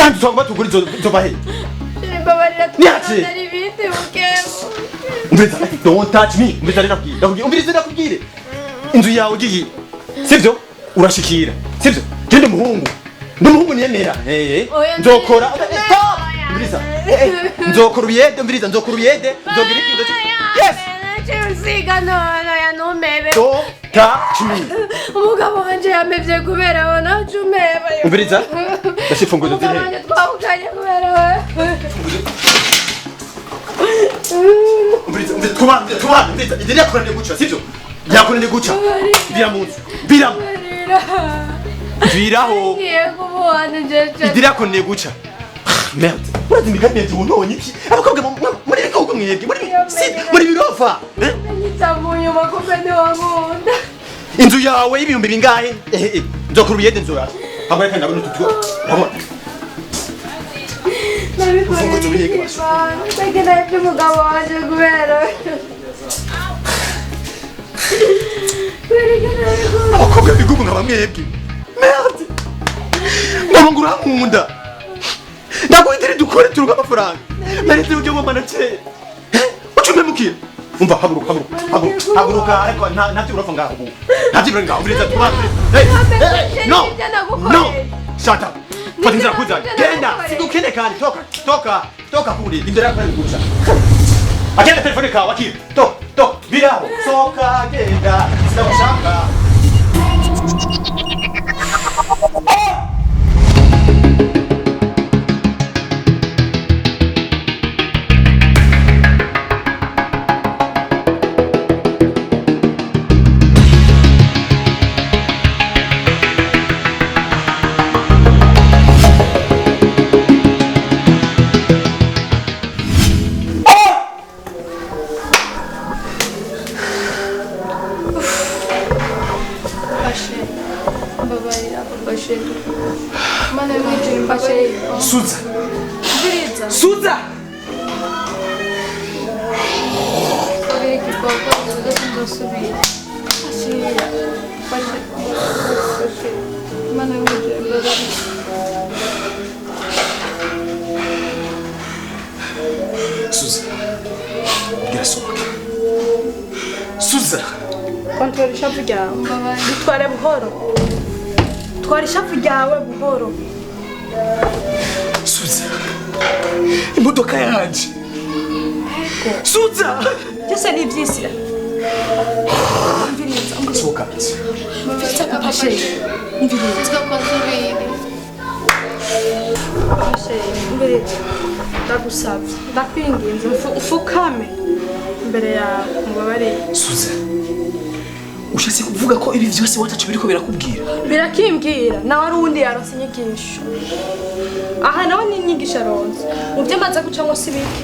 yanzu twagomba tugura izo bahe Babarira Niache. twari bite mukemo. umviriza don't touch me umviriza nakubwire umviriza nakubwire inzu yawe ugiye sivyo urashikira sivyo gende umuhungu niyemera nzokora umviriza nzokora ubiyede umviriza nzokora ubiyede nzogira ikindo yes Usiga none ya numebe. don't touch me Umugabo wanje yamevye kubera wona cumeba. umviriza ndashifunguza Umugabo zire wanje twavuganye kubera we. umviriza tubana umviriza ideni yakoraniye guca sivyo yakoraniye guca bira munsi bira biraho Ngiye kubuhana jeje. ideni yakoraniye guca merde urazi imigambi yanjye ubononye iki abakobwa muri bihugu mwebwe muri birofa Nitamuye makombe ni wankunda. inzu yawe y'ibihumbi bingahe nzokora ubiyede nzora hamwe kandi nabona tutwo urabona Ufunguzo ubiyege basi. Ndagenda ibyo umugabo wanje kubera. abakobwa bigugu nka bamwebwe merde ngomba ngurankunda ndaguhitire dukore turuka amafaranga naretse ujye ngomba na kera ucume mukira umva haguruka ariko ntavyo urafa ngaho ubu ntavyo urafa ngaho ureza tubana no shut up fata inzira kuzanye genda sidukene kandi toka kuri imbere yako ari guca agenda telefone kawe akira biraho soka genda sinagushaka Suza! Suza! Controle ishavu ryawe. Bitware buhoro. Twara ishavu ryawe buhoro. Suza! Imodoka yanje! Suza! Byose ni iby'isi. Sohoka. Mfite papa Mviriza. Mviriza. Ndagusabye. Ndakwinginze ufukame imbere yawe mubabarire. Suza! Ushatse kuvuga ko ibi byose watacu biriko birakubwira? Birakimbwira nawe ari uwundi yaronse inyigisho. Aha nawe ni inyigisho aronse. Mu byo amaze gucamo si biki.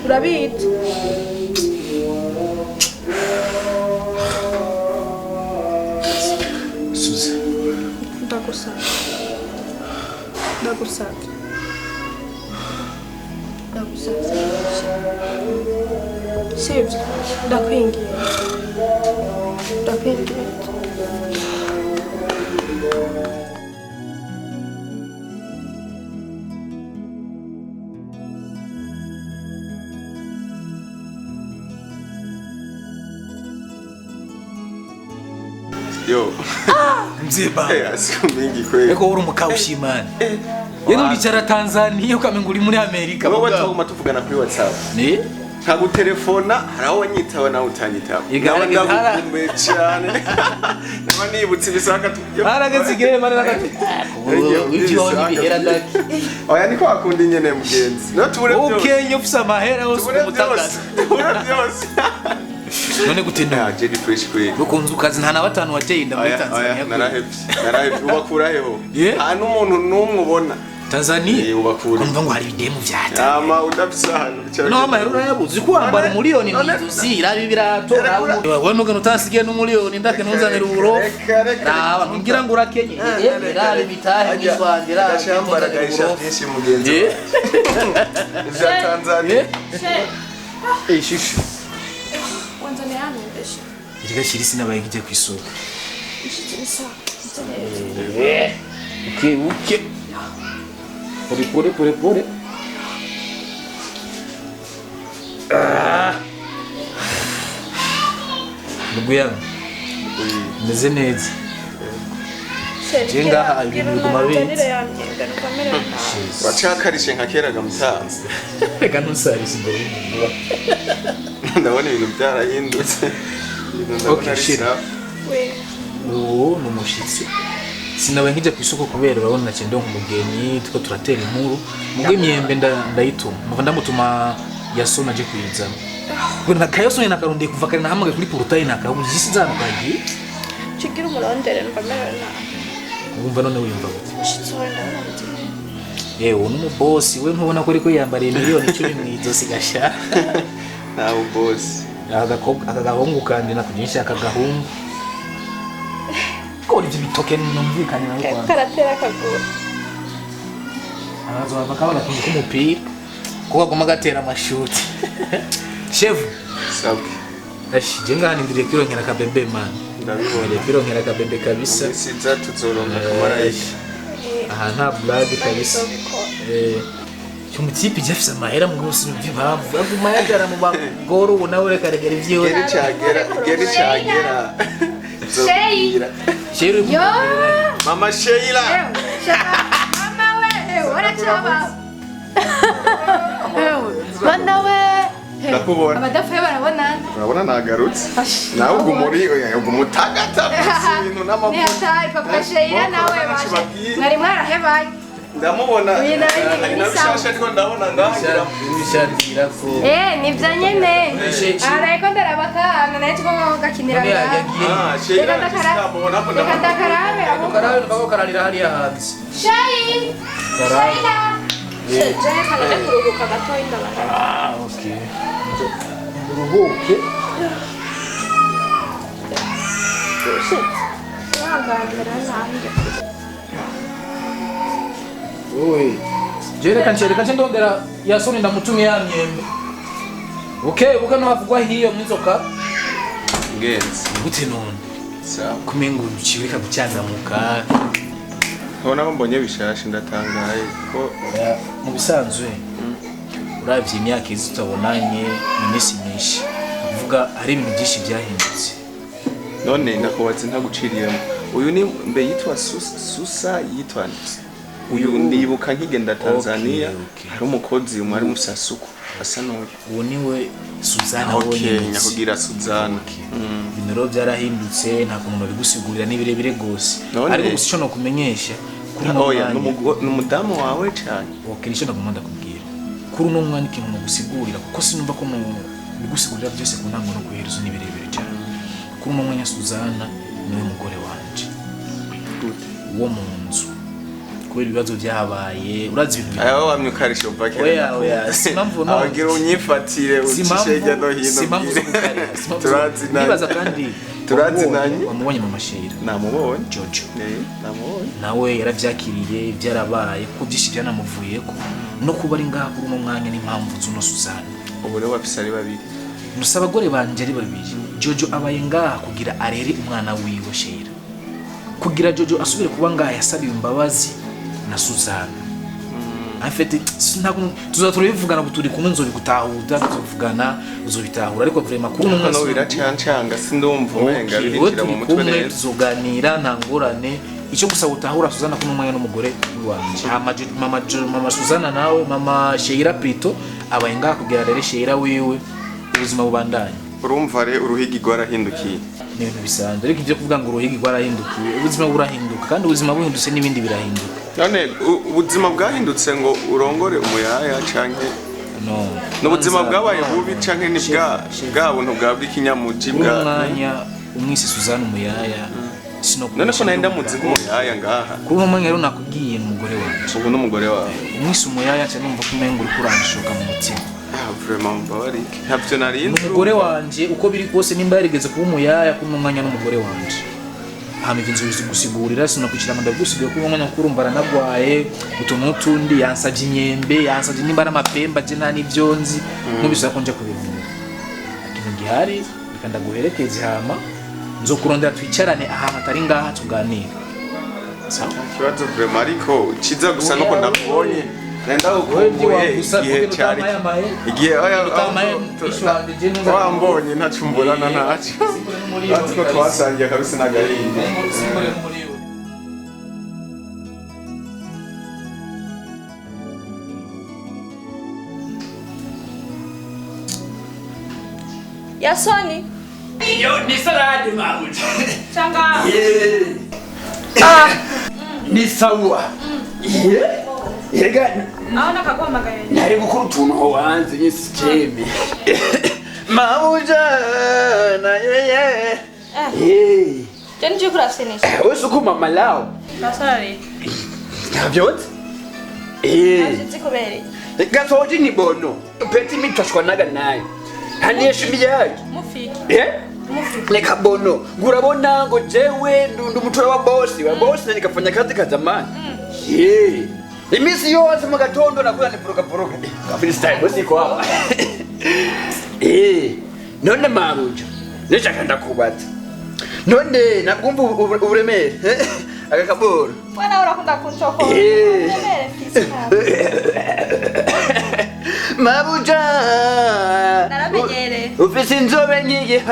Urabita. Suza! Ndagusabye. Ndagusabye. Sibyo, ndakwinginze. Yo. Mzee baba. Siku mingi kweli. Eko uri mukawushimani. Yeno bicara Tanzania ukamenga uri muri Amerika. Wowe twaguma tuvugana kuri WhatsApp. Ni? Nkagutelefona haraho wanyitaba nawe utanyitaba. Ndagukumbuye cyane. Naba nibutse ibisaka tujye. Haragezigire mane nakati. Ujyo n'ibihera daki. Oya niko akunda nyene mugenzi. No tubure byose. Okay, yofisa mahera yose kumutagaza. Tubure byose. None gutenda Jedi fresh kweli. Ukunze ukazi nta na batanu wateye inda muri Tanzania. Narahebye ubakuraho. Nta n'umuntu n'umwe ubona. Tanzania ubakura. Kumva ngo hari bidemu vyata. Ama udafisana. No amahera urayabuze ko wambara umuliyoni nizuzi rabi biratora. Wowe nugano utasigiye n'umuliyoni ndake ntuzanira uburo. Raba ntugira ngo urakenye. Rabi bitahe mwitwandira. Gashambara gaisha byinshi mugenzi. Za Tanzania. Shishu. Iriga shirisi nabaye ngije kwisura. Okay. pole. Ndugu yangu. Meze neza. Jenga ibintu kumabitsi. Wacakarishe nka kera gamusanze. Reka ntusarisi mbere. Ndabona ibintu byarahindutse. Okay, shit. Numushitsi. Sinawe nkije ku isoko kubera urabona nake ndo nk'umugeni tuko turatera inkuru. Mugo imyembe ndayituma. Muva ndamutuma YASONI aje kuyizana. Bwana kayosoni nakarundiye kuva kare nahamagaye kuri portail nakabuze zitandukanye. Chigira umurondere nkamerana. Wumva none wiyumva gute? Yewe numu boss we ntubona ko ariko yambariye miliyoni 10 mwizosi gasha. Nawo boss. Akagahungu kandi nakunyisha akagahungu. Ko ivyo bitoke numvikanye nawe kwa. Karatera kagura. Arazo abakaba kinje kumupira. Ko agoma gatera amashuti. Chef. Sabwe. Ashije ngani ndire kiro nkera kabebe man. Ndabibona kiro nkera kabebe kabisa. Siza tuzoronka kumaraje. Aha nta blague kabisa. Cyumutipi Jeffs amahera mu gusi by'impamvu. Aguma yagara mu bagoro nawe reka regera ivyiwe. Geri cagera. Sheila. Yo. Maman Sheilla. Mama we, ora chaba. Bana we. Ndakubona. Abadafuye barabona. Urabona nagarutse. Nawe ugumuri ugumutagata ibintu n'amavuta. Ni hatari papa Sheila nawe bashe. Mwari mwarahebaye. Ndamubona. Nabishashe ariko ndabona ngahagira. Bishandira ko. Nivyo nyene. Ariko ndarabakana nayo tuko gakinira. Sheila ndamubona ko ndakarabe. Karabe bagokararira hali hanze. Sheila. Jeje kana kuruhuka gatoyi ndabara. Okay. Uruhuke. Oi. Jere kanche ndondera YASONI ndamutumye yamyembe. Okay, ukano havugwa hiyo mwizoka. Ngenzi. Gute none? Sawa. Kumengo uciweka gucanza muka. Hona mbonye bishashe ndatangaye ko mu bisanzwe. Uravye imyaka izutabonanye iminsi myinshi. Uvuga hari ibintu byinshi byahindutse. None ndakubatse ntaguciriyemo. Uyu ni mbe yitwa Susa yitwa nde? Uyu ndibuka nkigenda Tanzania hari umukozi umwe ari musasuku asa n'uyu. Uwo niwe Suzana wonye nyakugira Suzana. Binero byarahindutse nta kuntu bigusigurira nibirebire gose. Ariko gusa cyo no kumenyesha kuri oya n'umudamu wawe cyane. Okay, cyo ndagomba kubwira. Kuri no mwanya ikintu no gusigurira kuko sinumva ko bigusigurira byose ku ntango no guherezo nibirebire cyane. Kuri no mwanya Suzana niwe mugore wanje. Uwo mu nzu kubera ibibazo byabaye urazi ibintu ayo wamyukarisha upake oya simamvu no agira unyifatire ucishejya no hino simamvu turazina nibaza kandi turazinanye wamubonye Maman Sheilla namubonye Jojo namubonye nawe yaravyakiriye byarabaye ko byinshi byanamuvuyeko no kuba ari ngaha kuri uno mwanya n'impamvu zuno Suzana ubu rero bafise ari babiri nusa abagore banje ari babiri Jojo abaye ngaha kugira arere umwana wiwe Sheilla kugira Jojo asubire kuba ngaha yasabiye imbabazi na Suzana. Afite ntago tuzaturivugana buturi kumwe nzobigutahuda tuzovugana uzobitahura ariko vraiment kuri umwe no biracancanga sindumva umenga birikira mu mutwe neza tuzoganira ntangorane icyo gusa utahura Suzana kuno mwanya n'umugore wanje mama Suzana nawe Maman Sheilla Prito abayenga kugira rere Sheilla wiwe ubuzima bubandanye urumva re uruhigi rwarahindukiye n'ibintu bisanzwe ariko ivyo kuvuga ngo uruhigi rwarahindukiye ubuzima burahinduka kandi ubuzima buhindutse n'ibindi birahinduka none ubuzima bwahindutse ngo urongore umuyaya canke n'ubuzima bwabaye bubi canke ni bwa buntu bwabwa ikinyamuji bwa umwanya umwise Suzana umuyaya none ko nenda muzi umuyaya ngaha kuri umwe rero nakubwiye n'umugore wanje ubu n'umugore wawe umwise umuyaya cyane numva ko umengo uri kuranishoka mu mutima vraiment babarike ntabyo narinzi umugore wanje uko biri kose nimba yarigeze kuba umuyaya kuri umwanya n'umugore wanje hama ivinzo gusigurira sinakwicira manda gusigaye ko umwanya kurumva ranagwaye utuntu tundi yansavye imyembe yansavye nimba n'amapemba je nta nivyonzi nubisa ko nje kubirunga ikintu gihari bikanda guherekeza hama nzokurondera twicarane ahantu atari ngaha tuganira sawa kibazo vraiment ariko kiza gusa nuko ndakubonye nenda ukumbuye igihe cyari igihe wambonye ntacumburana ntacyo atiko twasangiye kabisa n'agahinda Yasoni Iyo ni salade mabuja. changa Ni sawa. Yega aona kagoma gaye nari gukora utuntu ho hanze nyisiteme. Mabuja na yeye. je nje kurafsenisha Wewe uko mama lao. basare Ntavyotse? aje kubere Gasoje ni bono. Peti mitashwanaga nayo. Haniyeshimi yake. mufiki mufiki Leka bono. Ngurabona ngo jewe ndu mutwe wa boss. Wa boss nikafanya kazi ka zamani. Imisi yose mu gatondo nakula ni poroka. Kafiri style boss iko hapa. None mabuja. Nishaka ndakubaza. None nakumva uburemere. Akakaboro. bwana urakunda kunchoko mbere fisika Mabuja. naramenyere Ufise inzobe nyingi.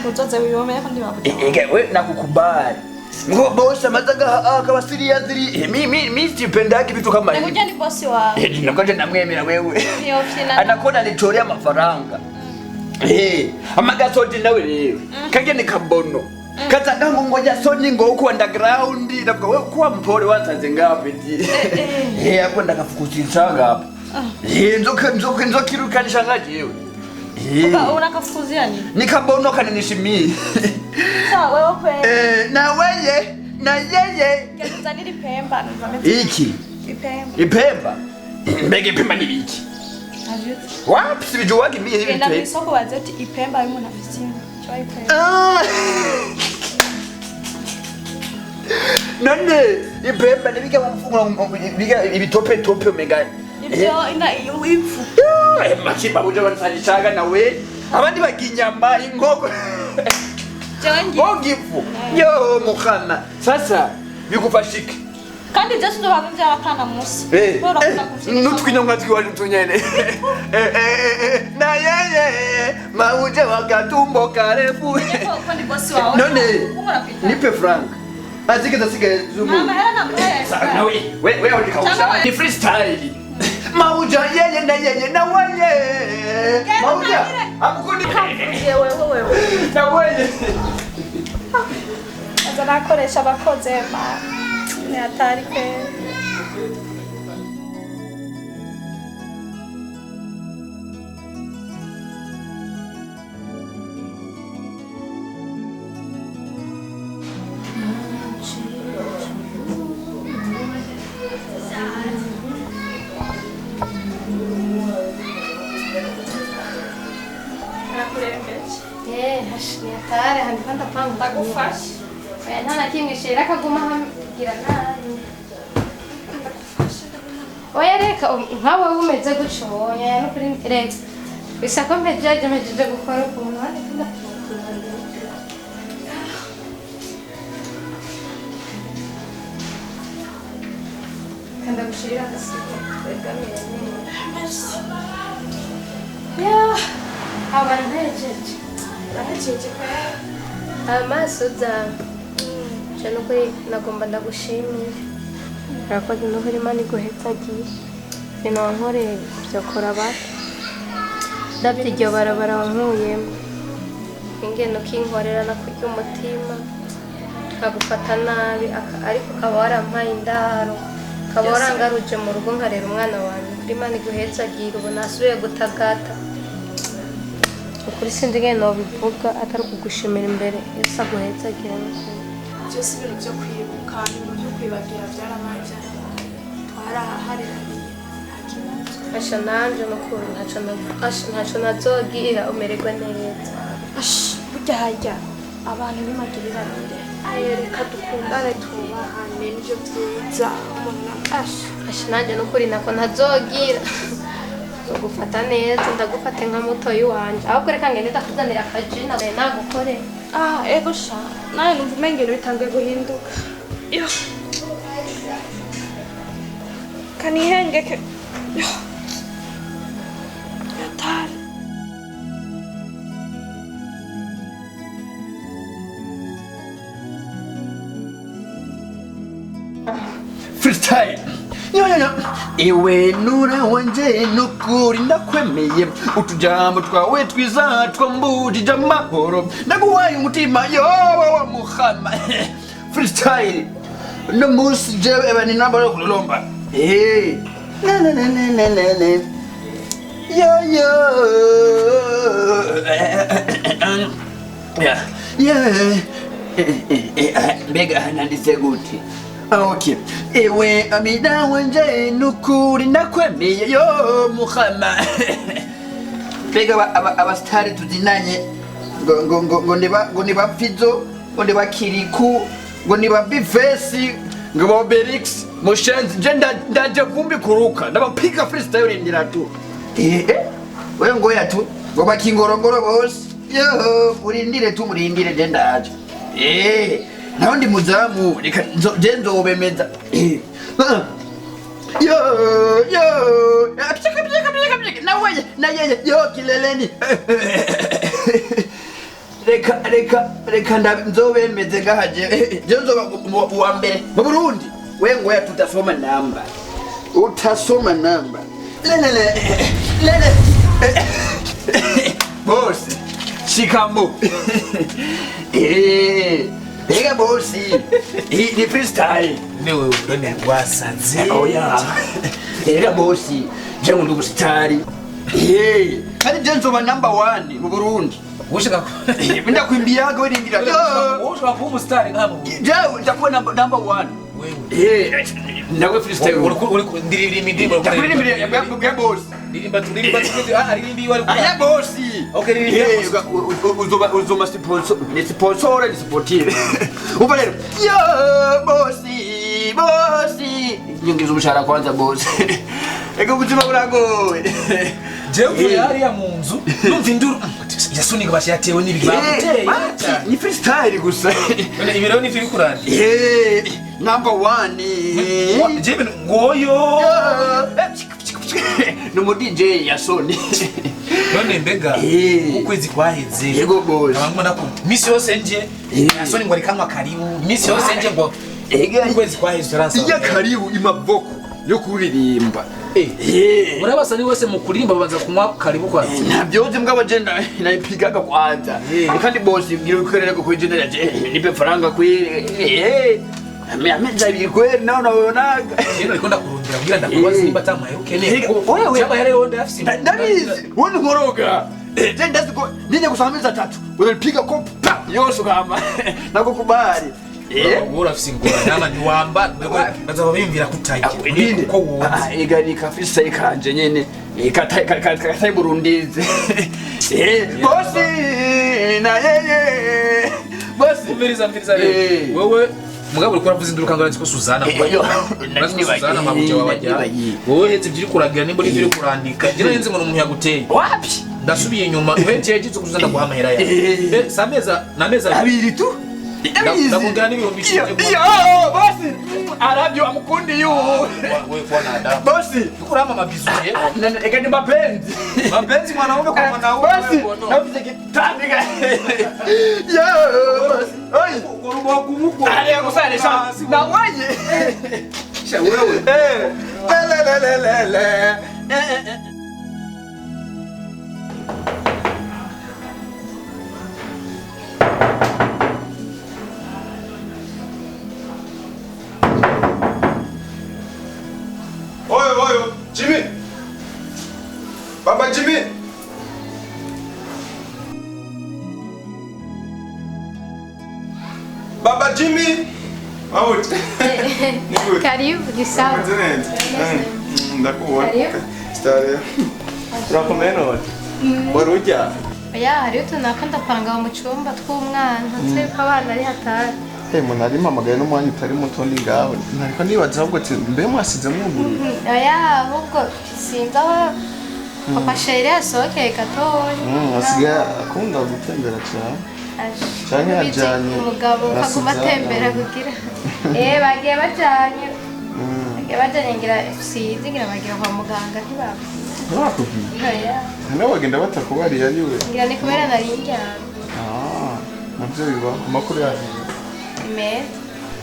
uzoze wiyomeye ko ndi babuja We nakukubali. Ngo boss amazaga akabasiriya ziri mimi sipendaki vitu kama hivi. Nikuja ni bosi wa Nakoje namwemera wewe. Ndio fina Anakona nichorea mafaranga. Amagasoje nawe rero. Kage ni kabono. Katanga ngoja soni ngo uko underground nabwo wewe kuwa mpore watanze ngapi ndi. Hapo ndakafukutisha hapa. Nzokirukanisha ngajewe. unakafukuzia nini Ni kabono kananishimie. sawa wewe kwe Na weye na yeye kezaniri pemba nzameze iki ipemba ipemba mbege ipemba ni biki avyuti wapi sibijuwagi mie hivi enda tu kwisoko bazeti ipemba yumu na fisini chwa ipemba none ipemba ni biki wamfunga biga ibitope tope omega ibyo ina ifu makimba buje bansalishaga nawe abandi baginyama inkoko jengi ongifu yo mukhana sasa bikufashika kandi jesu ndo bavuze abakana musi bora kuna kufika nutwinya mwatwi wali tunyene na yeye mauje wakatumbo karefu ko ndi bosi wawe none nipe frank azike zasike zumu mama hela na mwe nawe wewe ulikausha ni freestyle mauja yeye na weye mauja amkundi wewe na weye azanakoresha abakoze ma ni hatari pe Ni hatari hanipanda pangu ndagufasha nta kimwe shera kaguma hagira nabi oya reka nkawe umeze gutyo oya no kuri reka bisa ko mpejeje gukora ukuntu kanda gushirira agasiko wegamire neza abantu ntejeje arahejeje pe amaso zawe cyane ko nagomba ndagushimira urakoze n'ukuri imana iguhetsagiye ibintu wankoreye byakora bato ndabyo iryo barabara wankuyemo ingendo kinkorera nakurya umutima nkagufata nabi ariko ukaba warampaye indaro ukaba warangaruje mu rugo nkarera umwana wanjye kuri imana iguhetsagiye ubu nasubiye gutagata ukuri sinzi ngene nobivuga atari ukugushimira imbere Yesu aguhetsagira n'ukuri byose ibintu byo kwibuka ibintu byo kwibagira byarabaye twarahareraniye nta kibazo asha nanje n'ukuri ntaco nazogira umererwe neza burya harya abantu b'imagiriranire reka dukundane tubahane nivyo byiza umuntu asha nanje n'ukuri nako ntazogira gufata neza ndagufate nka mutoyi wanje ahubwo reka ngende ndakuzanira akajina nagukorera ego sha nawe numva umengero bitangiye guhinduka Yo. Kanihengeke. Yo. Yatari. Freestyle. Yo. Iwe nura wanje nukuri ndakwemeye utujambo twawe twiza twambujije amahoro ndaguhaye umutima yo wa muhama. Freestyle. No musi jewe ebani namba yo kulomba. Na. Yo. Yeah. Bega nandise guti. Okay. Ewe amida wanje nukuri ndakwemeye yo muhama. Bega abastari tuzinanye ngo niba Fizo ngo niba Kiriku ngo niba Bifesi ngo ba Berix Mushenzi je ndaje vumbi kuruka ndabapiga freestyle ndira tu. We ngoya tu ngo bakingorongoro bose yo urindire tu murindire je ndaje. Naho ndi muzamu reka je nzobemeza. Yo apika nawe yo kileleni. Reka nzobemeze gahaje je nzoba uwa mbere mu Burundi. We ngoya tutasoma namba utasoma namba lele boss shikamo. Bega bosi, ni freestyle. Newe urone rwasanze. Oh yeah. Bega bosi, je mu ndugusitari. Kandi je nzoba number 1 mu Burundi. Woshaka Binda kwimbiyaga we ndingira. Woshaka kuba umustar ngabo. Je ndakuwa number 1. Wewe. Ndawe freestyle. Uri ndirimba Bega bosi. ndirimba aririmbi wari Aya bosi. Okay, uzoba sponsor, ni sponsor ni sportive. Uva rero. Yo bosi. Nyongezo umushahara kwanza bosi. Ego buzima buragoye. Jewe yari ya munzu. Numva induru. Yasoni gabashi yatewe n'ibigabuteye. Ni freestyle gusa. None ibiro ni firi kurandi. Number 1. Jewe ngoyo. No DJ Yasoni. None mbega ukwezi kwaheze. Yego bosi. Abangona ko misi yose nje Yasoni ngo rikanwa karibu. Misi yose nje ngo ukwezi kwaheze taransa. Iya karibu imavoko yo kuririmba. Urabasa ni wese mu kurimba babanza kunywa karibu kwa. Nabyoze mbwa bagenda nayipigaga kwanza. Kandi bosi ngira ukorera ko kwijenda yaje nipe faranga kwi. Ameza bikwe naonaga. Yeno ikonda kurundira kugira ndakubaza nimba tamaheruke neko. Cyaba yare wonde afisi. Ndabizi. Wone nkoroga. Je ndaziko ninye gusameza 3. Unapiga ko yose kama. Nakukubali. Ubura afisi ngora nama ni wamba bazaba bimvira kutayike. Ko woze. Ega ni kafisa ikanje nyene. Katai burundize. Bosi na yeye. Bosi umviriza wewe mugabo uri kuravuza induruka ngo ko Suzana Suzana mabuje wabajya wowe hetse byiri kuragira nimba uri byiri kurandika gira yenze ngo umuntu yaguteye wapi ndasubiye inyuma wetse yagize kuzanda guha amahera ya sameza nameza abiri tu ndakugana n'ibihumbi 10 bosi arabyo amukundi yu wewe kwa nada bosi kurama mabizuye eka ni mapenzi mwanaume kwa mwanaume bosi navuze kitandika bosi oi kuruba kumuko ale kusale sana na waje sha wewe le Oyo, Jimmy! Baba Jimmy! Baba Jimmy! Out! Karibu, ni sawa. Ndakuwa. Karibu. Stare. Urakomeno. Waruja. Oya, hariyo tunaka ndapanga mu cyumba tw'umwana, tse ko abana ari hatari. Munari mamagaye n'umwanya utari muto ndi ngaho. Nariko nibaza ahubwo ati mbe mwasize mwuguru. Oya, ahubwo sinzi aho Papa Sheilla yasohokeye gatoya. Asigaye akunda gutembera cyane. Cyane yajyanye umugabo na kaguma Suzana. atembera kugira bagiye bajanye ngira sizi ngira bagiye kwa muganga ntibaba Ntabakubwiye nawe bagenda batakubariye ariwe ngira ni kubera nari njyana nabyo biba ku makuru yaje imeza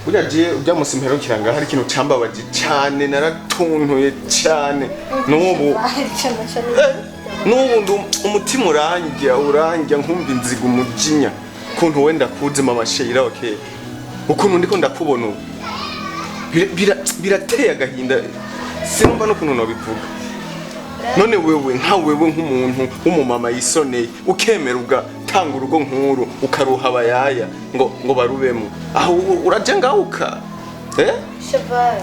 burya je ujya musi mperukira ngaho hari ikintu cambabaje cyane naratuntuye cyane n'ubu umutima urangya nkumva inziga umujinya kuntu wenda kuze Maman Sheilla okay ukuntu ndiko ndakubona ubu birateye agahinda sinumva no kuntu nobivuga none wewe nk'umuntu w'umumama yisoneye ukemera ugatanga urugo nkuru ukaruha abayaya ngo barubemo aho uraje ngawuka cheval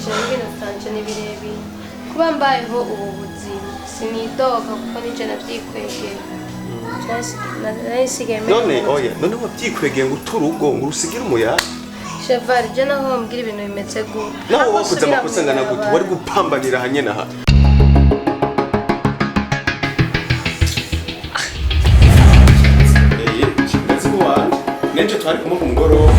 je nafanje ni birebire kuba mbayeho ubu buzima sinidoga kuko nije navyikwegeye none wabyikwegeye ngo uturugo ngo urusigire umuyaga cheval je naho mbwira ibintu bimeze gute nawe wakoze amakosa ngana gute wari gupambanira hanye na hano nenje twari kumwe ku mugoroba